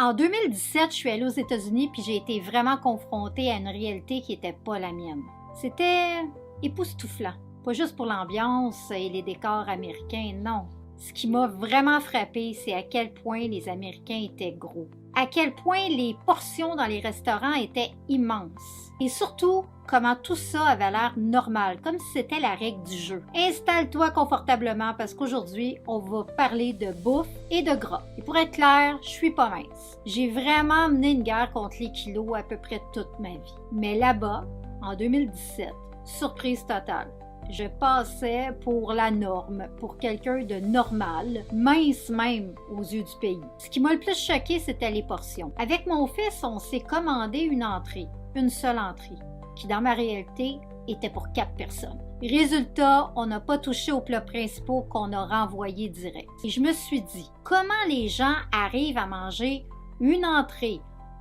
En 2017, je suis allée aux États-Unis puis j'ai été vraiment confrontée à une réalité qui n'était pas la mienne. C'était époustouflant. Pas juste pour l'ambiance et les décors américains, non. Ce qui m'a vraiment frappée, c'est à quel point les Américains étaient gros. À quel point les portions dans les restaurants étaient immenses. Et surtout, comment tout ça avait l'air normal, comme si c'était la règle du jeu. Installe-toi confortablement parce qu'aujourd'hui, on va parler de bouffe et de gras. Et pour être clair, je suis pas mince. J'ai vraiment mené une guerre contre les kilos à peu près toute ma vie. Mais là-bas, en 2017, surprise totale. Je passais pour la norme, pour quelqu'un de normal, mince même aux yeux du pays. Ce qui m'a le plus choqué, c'était les portions. Avec mon fils, on s'est commandé une seule entrée, qui dans ma réalité était pour 4 personnes. Résultat, on n'a pas touché aux plats principaux qu'on a renvoyés direct. Et je me suis dit, comment les gens arrivent à manger une entrée,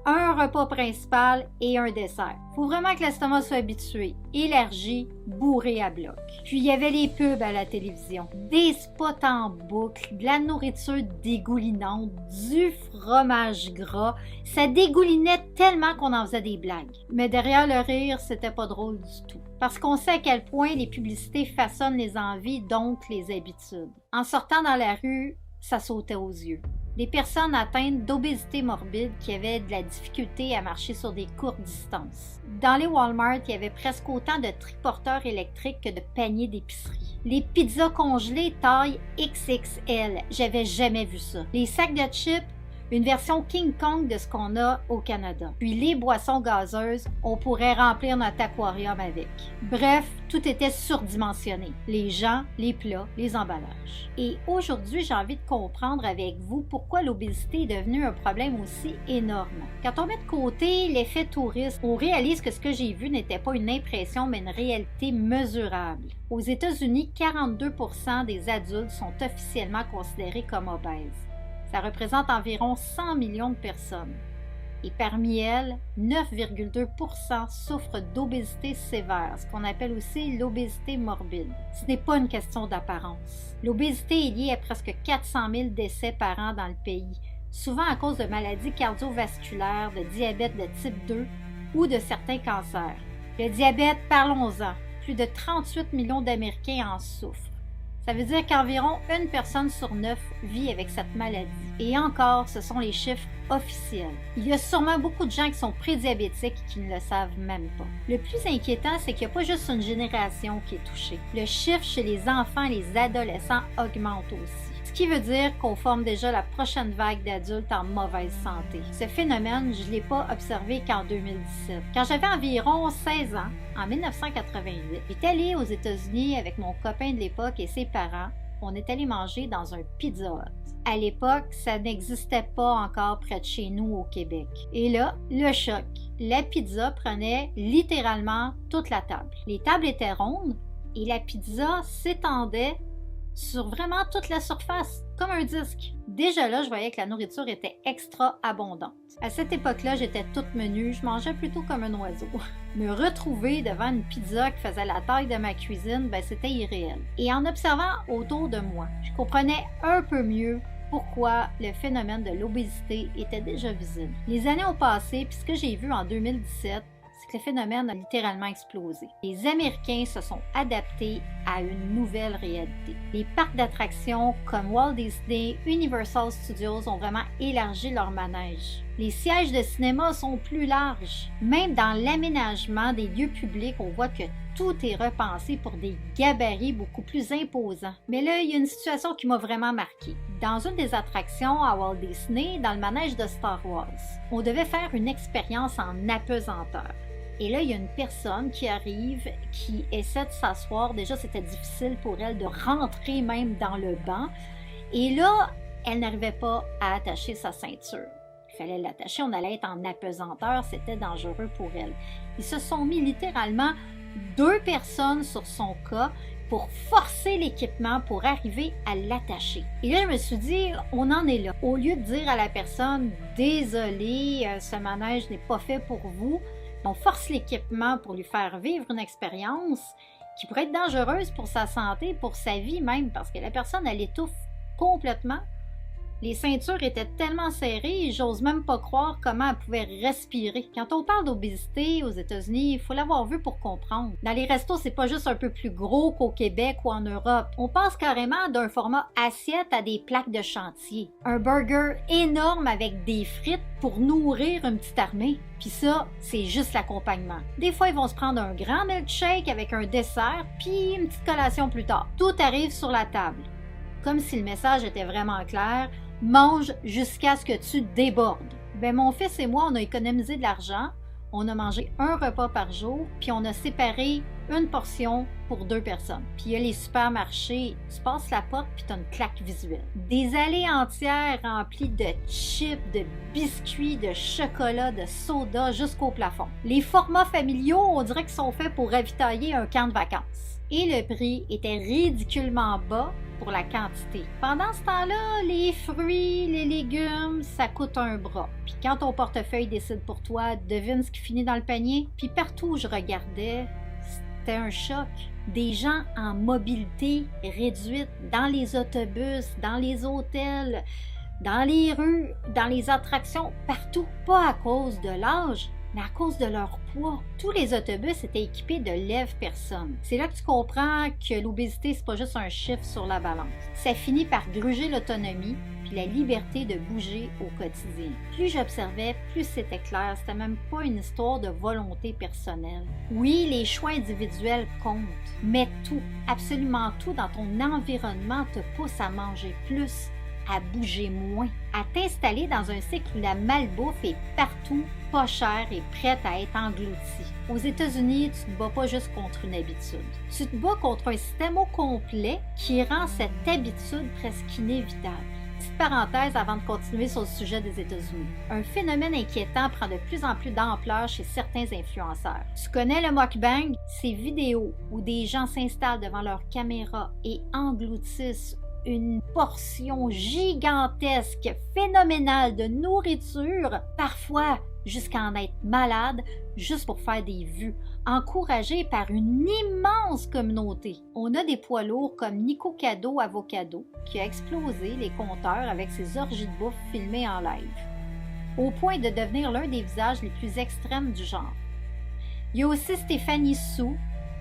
un repas principal et un dessert. Faut vraiment que l'estomac soit habitué, élargi, bourré à bloc. Puis il y avait les pubs à la télévision, des spots en boucle, de la nourriture dégoulinante, du fromage gras. Ça dégoulinait tellement qu'on en faisait des blagues. Mais derrière le rire, c'était pas drôle du tout. Parce qu'on sait à quel point les publicités façonnent les envies, donc les habitudes. En sortant dans la rue, ça sautait aux yeux. Des personnes atteintes d'obésité morbide qui avaient de la difficulté à marcher sur des courtes distances. Dans les Walmart, il y avait presque autant de triporteurs électriques que de paniers d'épicerie. Les pizzas congelées taille XXL, j'avais jamais vu ça. Les sacs de chips, une version King Kong de ce qu'on a au Canada. Puis les boissons gazeuses, on pourrait remplir notre aquarium avec. Bref, tout était surdimensionné. Les gens, les plats, les emballages. Et aujourd'hui, j'ai envie de comprendre avec vous pourquoi l'obésité est devenue un problème aussi énorme. Quand on met de côté l'effet touriste, on réalise que ce que j'ai vu n'était pas une impression, mais une réalité mesurable. Aux États-Unis, 42% des adultes sont officiellement considérés comme obèses. Ça représente environ 100 millions de personnes. Et parmi elles, 9,2% souffrent d'obésité sévère, ce qu'on appelle aussi l'obésité morbide. Ce n'est pas une question d'apparence. L'obésité est liée à presque 400 000 décès par an dans le pays, souvent à cause de maladies cardiovasculaires, de diabète de type 2 ou de certains cancers. Le diabète, parlons-en. Plus de 38 millions d'Américains en souffrent. Ça veut dire qu'environ 1 personne sur 9 vit avec cette maladie. Et encore, ce sont les chiffres officiels. Il y a sûrement beaucoup de gens qui sont prédiabétiques et qui ne le savent même pas. Le plus inquiétant, c'est qu'il n'y a pas juste une génération qui est touchée. Le chiffre chez les enfants et les adolescents augmente aussi. Ce qui veut dire qu'on forme déjà la prochaine vague d'adultes en mauvaise santé. Ce phénomène, je ne l'ai pas observé qu'en 2017. Quand j'avais environ 16 ans, en 1988, j'étais allée aux États-Unis avec mon copain de l'époque et ses parents. On est allé manger dans un Pizza Hut. À l'époque, ça n'existait pas encore près de chez nous au Québec. Et là, le choc. La pizza prenait littéralement toute la table. Les tables étaient rondes et la pizza s'étendait sur vraiment toute la surface, comme un disque. Déjà là, je voyais que la nourriture était extra abondante. À cette époque-là, j'étais toute menue, je mangeais plutôt comme un oiseau. Me retrouver devant une pizza qui faisait la taille de ma cuisine, c'était irréel. Et en observant autour de moi, je comprenais un peu mieux pourquoi le phénomène de l'obésité était déjà visible. Les années ont passé, puis ce que j'ai vu en 2017, c'est que le phénomène a littéralement explosé. Les Américains se sont adaptés à une nouvelle réalité. Les parcs d'attractions comme Walt Disney, Universal Studios ont vraiment élargi leur manège. Les sièges de cinéma sont plus larges. Même dans l'aménagement des lieux publics, on voit que tout est repensé pour des gabarits beaucoup plus imposants. Mais là, il y a une situation qui m'a vraiment marquée. Dans une des attractions à Walt Disney, dans le manège de Star Wars, on devait faire une expérience en apesanteur. Et là, il y a une personne qui arrive, qui essaie de s'asseoir. Déjà, c'était difficile pour elle de rentrer même dans le banc. Et là, elle n'arrivait pas à attacher sa ceinture. Il fallait l'attacher, on allait être en apesanteur, c'était dangereux pour elle. Ils se sont mis littéralement 2 personnes sur son cas pour forcer l'équipement pour arriver à l'attacher. Et là, je me suis dit, on en est là. Au lieu de dire à la personne, désolé, ce manège n'est pas fait pour vous, on force l'équipement pour lui faire vivre une expérience qui pourrait être dangereuse pour sa santé, pour sa vie même, parce que la personne, elle étouffe complètement. Les ceintures étaient tellement serrées, j'ose même pas croire comment elles pouvaient respirer. Quand on parle d'obésité aux États-Unis, il faut l'avoir vu pour comprendre. Dans les restos, c'est pas juste un peu plus gros qu'au Québec ou en Europe. On passe carrément d'un format assiette à des plaques de chantier. Un burger énorme avec des frites pour nourrir une petite armée. Puis ça, c'est juste l'accompagnement. Des fois, ils vont se prendre un grand milkshake avec un dessert, puis une petite collation plus tard. Tout arrive sur la table. Comme si le message était vraiment clair, mange jusqu'à ce que tu débordes. Ben, mon fils et moi, on a économisé de l'argent, on a mangé un repas par jour, puis on a séparé une portion pour 2 personnes. Puis il y a les supermarchés, tu passes la porte puis tu as une claque visuelle. Des allées entières remplies de chips, de biscuits, de chocolat, de soda jusqu'au plafond. Les formats familiaux, on dirait qu'ils sont faits pour ravitailler un camp de vacances. Et le prix était ridiculement bas pour la quantité. Pendant ce temps-là, les fruits, les légumes, ça coûte un bras. Puis quand ton portefeuille décide pour toi, devine ce qui finit dans le panier. Puis partout où je regardais, c'était un choc. Des gens en mobilité réduite, dans les autobus, dans les hôtels, dans les rues, dans les attractions, partout. Pas à cause de l'âge, mais à cause de leur poids. Tous les autobus étaient équipés de lève-personnes. C'est là que tu comprends que l'obésité, c'est pas juste un chiffre sur la balance. Ça finit par gruger l'autonomie puis la liberté de bouger au quotidien. Plus j'observais, plus c'était clair. C'était même pas une histoire de volonté personnelle. Oui, les choix individuels comptent, mais tout, absolument tout dans ton environnement te pousse à manger plus, à bouger moins, à t'installer dans un cycle où la malbouffe est partout, pas chère et prête à être engloutie. Aux États-Unis, tu te bats pas juste contre une habitude. Tu te bats contre un système au complet qui rend cette habitude presque inévitable. Petite parenthèse avant de continuer sur le sujet des États-Unis. Un phénomène inquiétant prend de plus en plus d'ampleur chez certains influenceurs. Tu connais le mukbang? Ces vidéos où des gens s'installent devant leur caméra et engloutissent une portion gigantesque, phénoménale de nourriture, parfois jusqu'à en être malade, juste pour faire des vues, encouragés par une immense communauté. On a des poids lourds comme Nico Cado Avocado, qui a explosé les compteurs avec ses orgies de bouffe filmées en live, au point de devenir l'un des visages les plus extrêmes du genre. Il y a aussi Stéphanie Sou,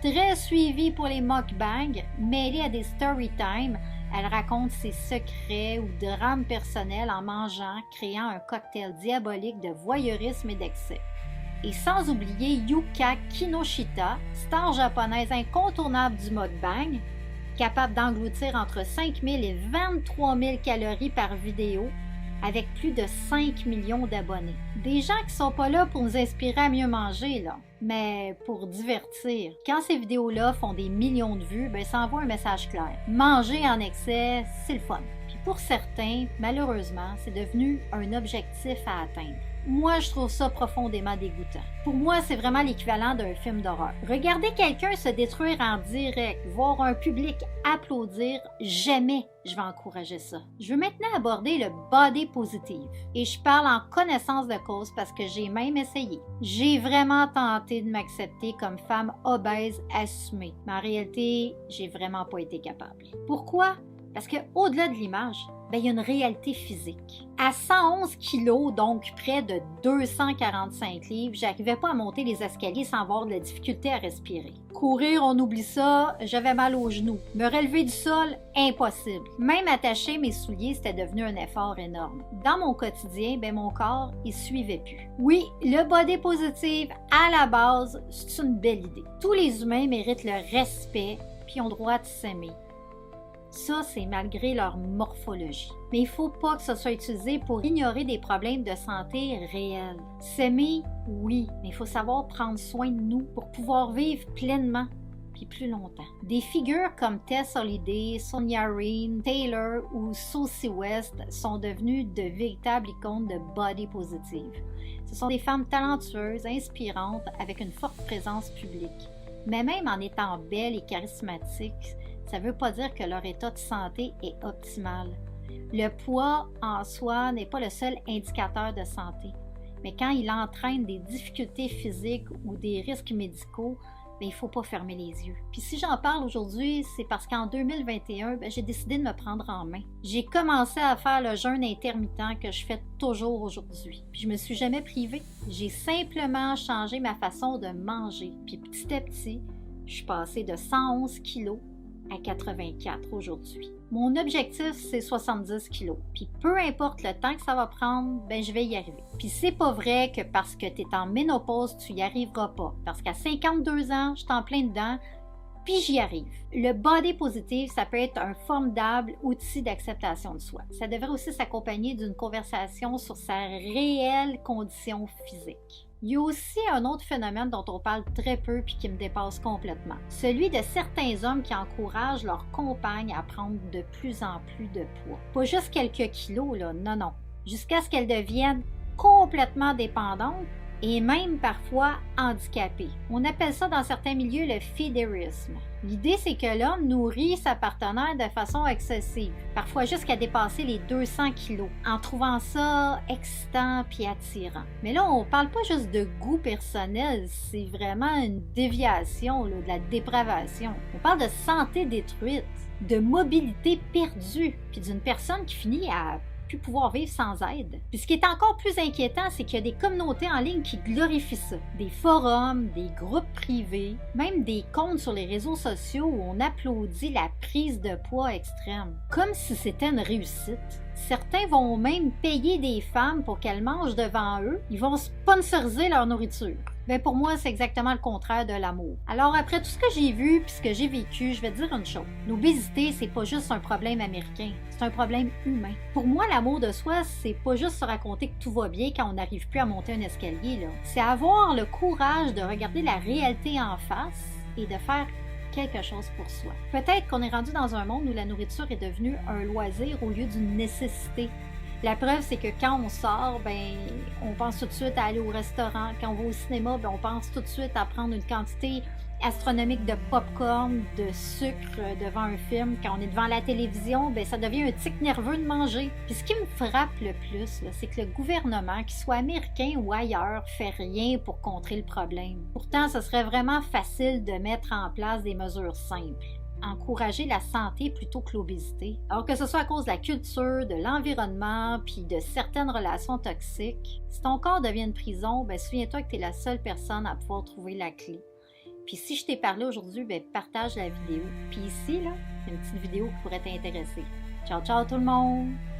très suivie pour les mukbangs, mêlée à des story time. Elle raconte ses secrets ou drames personnels en mangeant, créant un cocktail diabolique de voyeurisme et d'excès. Et sans oublier Yuka Kinoshita, star japonaise incontournable du mukbang, capable d'engloutir entre 5 000 et 23 000 calories par vidéo, avec plus de 5 millions d'abonnés. Des gens qui sont pas là pour nous inspirer à mieux manger, là, mais pour divertir. Quand ces vidéos-là font des millions de vues, ça envoie un message clair. Manger en excès, c'est le fun. Puis pour certains, malheureusement, c'est devenu un objectif à atteindre. Moi, je trouve ça profondément dégoûtant. Pour moi, c'est vraiment l'équivalent d'un film d'horreur. Regarder quelqu'un se détruire en direct, voir un public applaudir, jamais je vais encourager ça. Je veux maintenant aborder le body positive. Et je parle en connaissance de cause parce que j'ai même essayé. J'ai vraiment tenté de m'accepter comme femme obèse assumée. Mais en réalité, j'ai vraiment pas été capable. Pourquoi? Parce qu'au-delà de l'image, il y a une réalité physique. À 111 kilos, donc près de 245 livres, j'arrivais pas à monter les escaliers sans avoir de la difficulté à respirer. Courir, on oublie ça, j'avais mal aux genoux. Me relever du sol, impossible. Même attacher mes souliers, c'était devenu un effort énorme. Dans mon quotidien, mon corps, il suivait plus. Oui, le body positive, à la base, c'est une belle idée. Tous les humains méritent le respect, puis ont le droit de s'aimer. Ça, c'est malgré leur morphologie. Mais il ne faut pas que ça soit utilisé pour ignorer des problèmes de santé réels. S'aimer, oui, mais il faut savoir prendre soin de nous pour pouvoir vivre pleinement puis plus longtemps. Des figures comme Tess Holliday, Sonja Reen, Taylor ou Susie West sont devenues de véritables icônes de body positive. Ce sont des femmes talentueuses, inspirantes, avec une forte présence publique. Mais même en étant belles et charismatiques, ça ne veut pas dire que leur état de santé est optimal. Le poids en soi n'est pas le seul indicateur de santé, mais quand il entraîne des difficultés physiques ou des risques médicaux, il ne faut pas fermer les yeux. Puis si j'en parle aujourd'hui, c'est parce qu'en 2021, j'ai décidé de me prendre en main. J'ai commencé à faire le jeûne intermittent que je fais toujours aujourd'hui. Puis je me suis jamais privée. J'ai simplement changé ma façon de manger. Puis petit à petit, je suis passée de 111 kilos à 84 aujourd'hui. Mon objectif, c'est 70 kilos. Puis peu importe le temps que ça va prendre, je vais y arriver. Puis c'est pas vrai que parce que tu es en ménopause, tu y arriveras pas. Parce qu'à 52 ans, je suis en plein dedans, puis j'y arrive. Le body positive, ça peut être un formidable outil d'acceptation de soi. Ça devrait aussi s'accompagner d'une conversation sur sa réelle condition physique. Il y a aussi un autre phénomène dont on parle très peu puis qui me dépasse complètement. Celui de certains hommes qui encouragent leur compagne à prendre de plus en plus de poids. Pas juste quelques kilos, là, non. Jusqu'à ce qu'elles deviennent complètement dépendantes et même parfois handicapées. On appelle ça dans certains milieux le feederisme. L'idée, c'est que l'homme nourrit sa partenaire de façon excessive, parfois jusqu'à dépasser les 200 kilos, en trouvant ça excitant puis attirant. Mais là, on parle pas juste de goût personnel, c'est vraiment une déviation là, de la dépravation. On parle de santé détruite, de mobilité perdue, puis d'une personne qui finit à pouvoir vivre sans aide. Puis ce qui est encore plus inquiétant, c'est qu'il y a des communautés en ligne qui glorifient ça. Des forums, des groupes privés, même des comptes sur les réseaux sociaux où on applaudit la prise de poids extrême. Comme si c'était une réussite. Certains vont même payer des femmes pour qu'elles mangent devant eux. Ils vont sponsoriser leur nourriture. Pour moi, c'est exactement le contraire de l'amour. Alors, après tout ce que j'ai vu puis ce que j'ai vécu, je vais te dire une chose. L'obésité, c'est pas juste un problème américain, c'est un problème humain. Pour moi, l'amour de soi, c'est pas juste se raconter que tout va bien quand on n'arrive plus à monter un escalier, là. C'est avoir le courage de regarder la réalité en face et de faire quelque chose pour soi. Peut-être qu'on est rendu dans un monde où la nourriture est devenue un loisir au lieu d'une nécessité. La preuve, c'est que quand on sort, on pense tout de suite à aller au restaurant. Quand on va au cinéma, on pense tout de suite à prendre une quantité astronomique de popcorn, de sucre devant un film. Quand on est devant la télévision, ça devient un tic nerveux de manger. Puis ce qui me frappe le plus, là, c'est que le gouvernement, qu'il soit américain ou ailleurs, fait rien pour contrer le problème. Pourtant, ce serait vraiment facile de mettre en place des mesures simples. Encourager la santé plutôt que l'obésité. Alors que ce soit à cause de la culture, de l'environnement, puis de certaines relations toxiques, si ton corps devient une prison, souviens-toi que tu es la seule personne à pouvoir trouver la clé. Puis si je t'ai parlé aujourd'hui, partage la vidéo. Puis ici, là, une petite vidéo qui pourrait t'intéresser. Ciao, ciao tout le monde!